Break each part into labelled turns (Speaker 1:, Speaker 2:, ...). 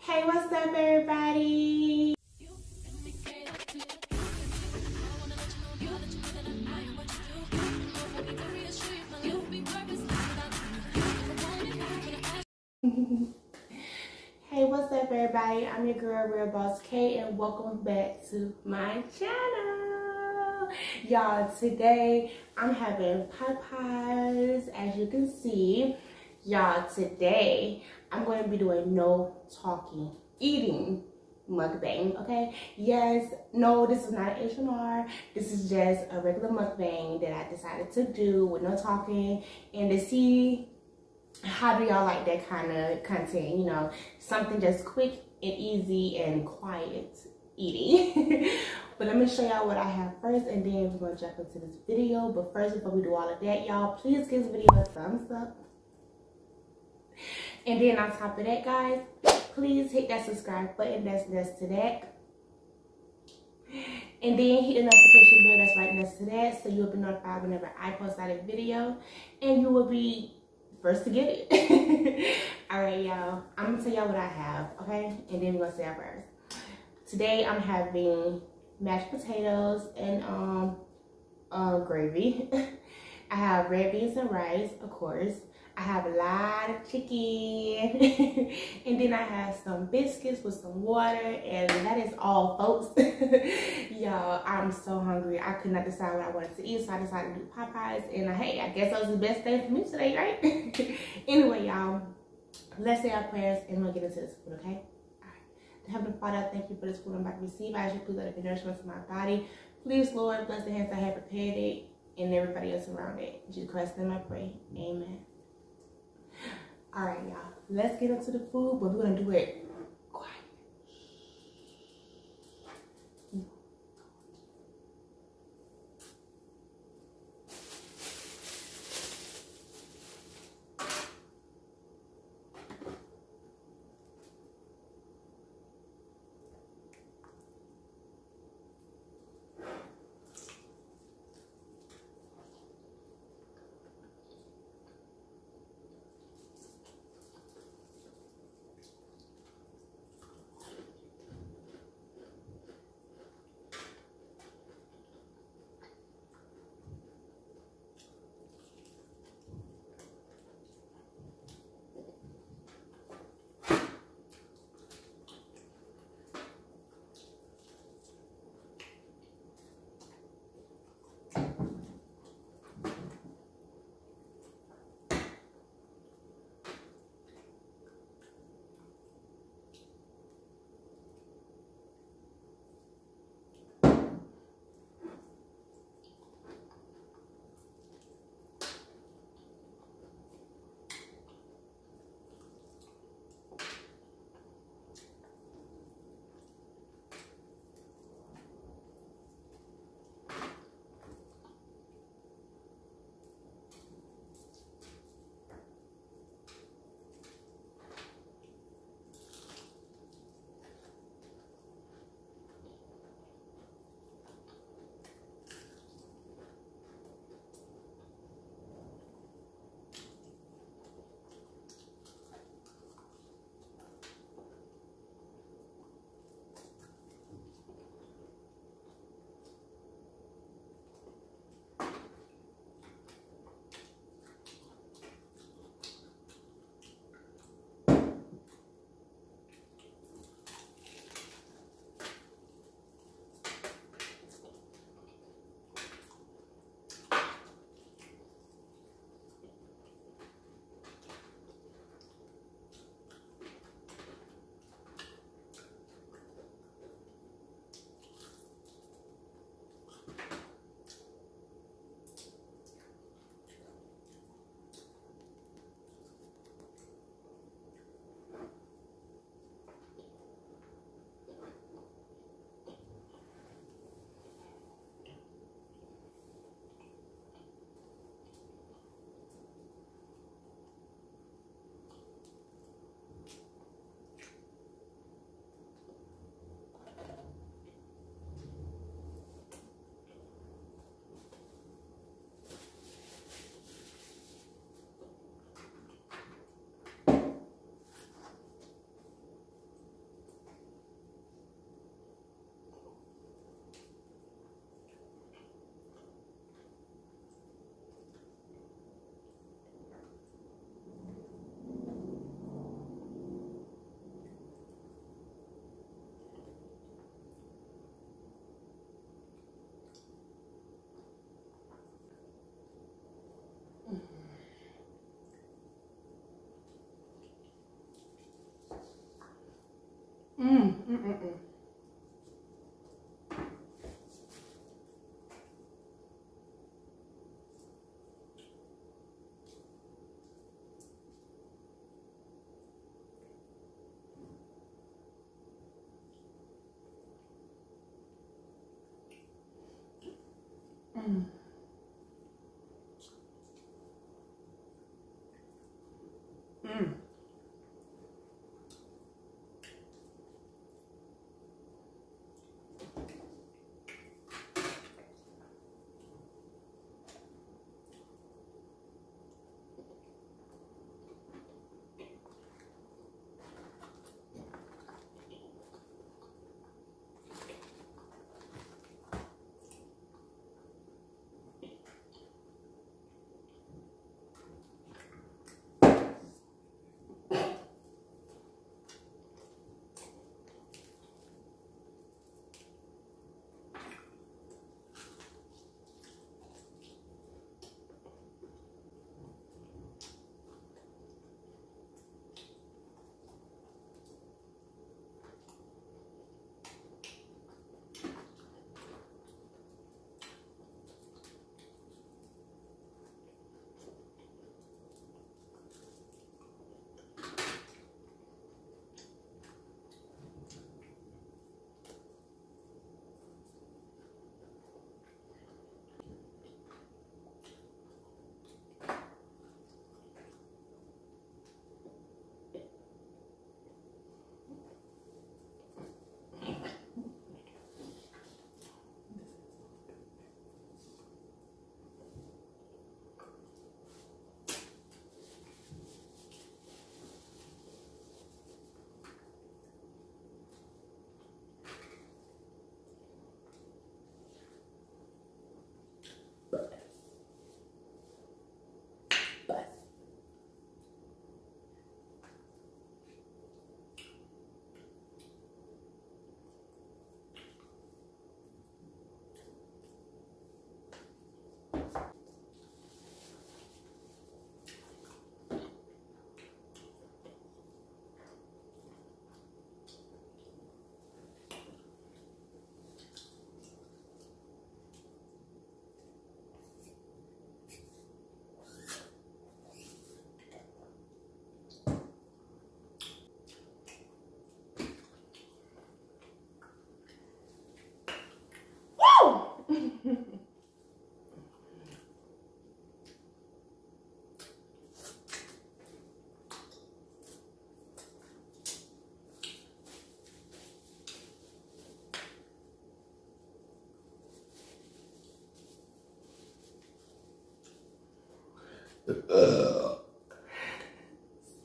Speaker 1: Hey, what's up, everybody? Hey, what's up, everybody? I'm your girl, Real Boss K, and welcome back to my channel. Y'all, today I'm having Popeyes, as you can see. Y'all, today I'm going to be doing no talking, eating mukbang, okay? Yes, no, this is not an HMR. This is just a regular mukbang that I decided to do with no talking and to see how do y'all like that kind of content, you know, something just quick and easy and quiet eating. But let me show y'all what I have first, and then we're going to jump into this video. But first, before we do all of that, y'all, please give this video a thumbs up. And then on top of that, guys, please hit that subscribe button that's next to that. And then hit the notification bell that's right next to that, so you'll be notified whenever I post out a video, and you will be first to get it. All right, y'all, I'm gonna tell y'all what I have, okay? And then we're gonna say our prayers. Today I'm having mashed potatoes and gravy. I have red beans and rice, of course. I have a lot of chicken. And then I have some biscuits with some water, and that is all, folks. Y'all, I'm so hungry. I could not decide what I wanted to eat, so I decided to do Popeyes, and hey, I guess that was the best day for me today, right? Anyway, y'all, let's say our prayers and we'll get into this food, okay? All right. Heavenly Father, thank you for this food I'm about to receive. I ask you please let it be nourishment to my body. Please, Lord, bless the hands I have prepared it and everybody else around it. In Jesus Christ's name I pray. Amen. All right, y'all, let's get into the food, but we're gonna do it quiet.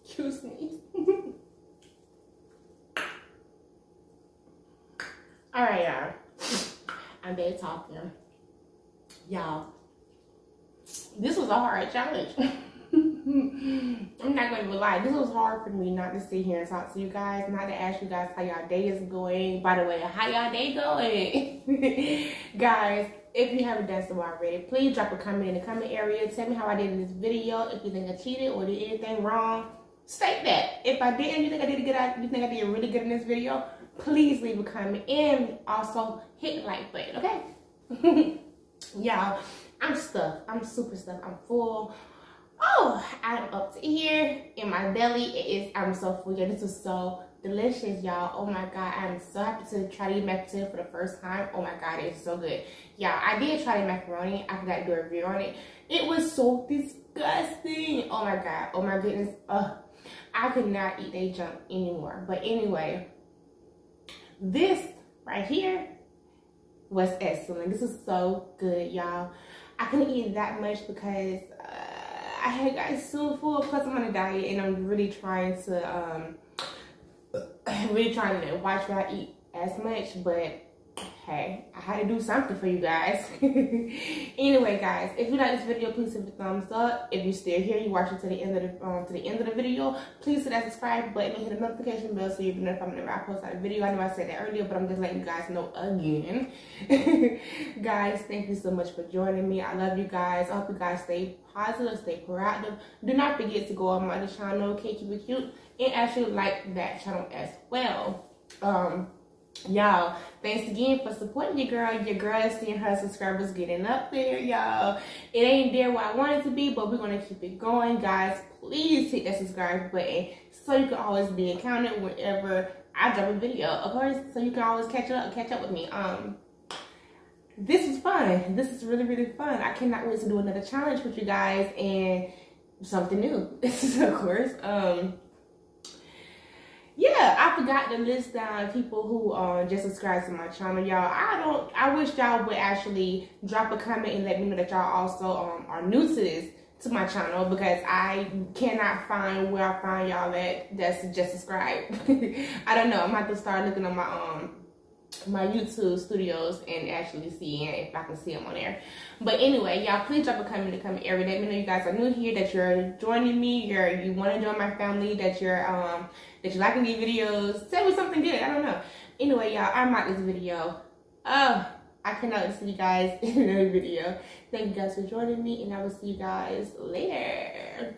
Speaker 1: Excuse me. All right, y'all. I'm done talking. Y'all, this was a hard challenge. I'm not going to lie. This was hard for me not to sit here and talk to you guys, not to ask you guys how y'all day is going. By the way, how y'all day going? Guys, if you haven't done so already, please drop a comment in the comment area. Tell me how I did in this video. If you think I cheated or did anything wrong, state that. If I didn't, you think I did good, you think I did really good in this video, please leave a comment and also hit the like button, okay? Y'all, I'm stuffed. I'm super stuffed. I'm full. Oh, I'm up to here in my belly. I'm so full. Yeah, this was so delicious, y'all. Oh my god, I'm so happy to try to eat macaroni for the first time. Oh my god, it's so good. Yeah, I did try the macaroni. I forgot to do a review on it. It was so disgusting. Oh my god. Oh my goodness. I could not eat that junk anymore. But anyway, this right here was excellent. This is so good, y'all. I couldn't eat that much because I had got so full. Plus, I'm on a diet and I'm really trying to watch what I eat as much. But hey, I had to do something for you guys. Anyway, guys, if you like this video, please hit the thumbs up. If you're still here, you watch it to the end of the video, please hit that subscribe button and hit the notification bell so you'll be notified whenever I post out a video. I know I said that earlier, but I'm just letting you guys know again. Guys, thank you so much for joining me. I love you guys. I hope you guys stay positive, stay proactive. Do not forget to go on my other channel, Keep It Cute, and actually like that channel as well. Y'all, thanks again for supporting your girl. Your girl is seeing her subscribers getting up there, y'all. It ain't there where I want it to be, but we're gonna keep it going, guys. Please hit that subscribe button so you can always be accounted whenever I drop a video, of course, so you can always catch up with me. This is fun. This is really, really fun. I cannot wait to do another challenge with you guys and something new, of course. Yeah, I forgot to list down people who just subscribe to my channel, y'all. I wish y'all would actually drop a comment and let me know that y'all also are new to my channel, because I cannot find where I find y'all that's just subscribed. I don't know. I'm gonna have to start looking on my YouTube studios and actually seeing if I can see them on there. But anyway, y'all, please drop a comment in the comment area. Let me know you guys are new here, that you're joining me, you want to join my family, that you're liking these videos. Tell me something good. I don't know. Anyway, y'all, I'm out this video. Oh, I cannot wait to see you guys in another video. Thank you guys for joining me, and I will see you guys later.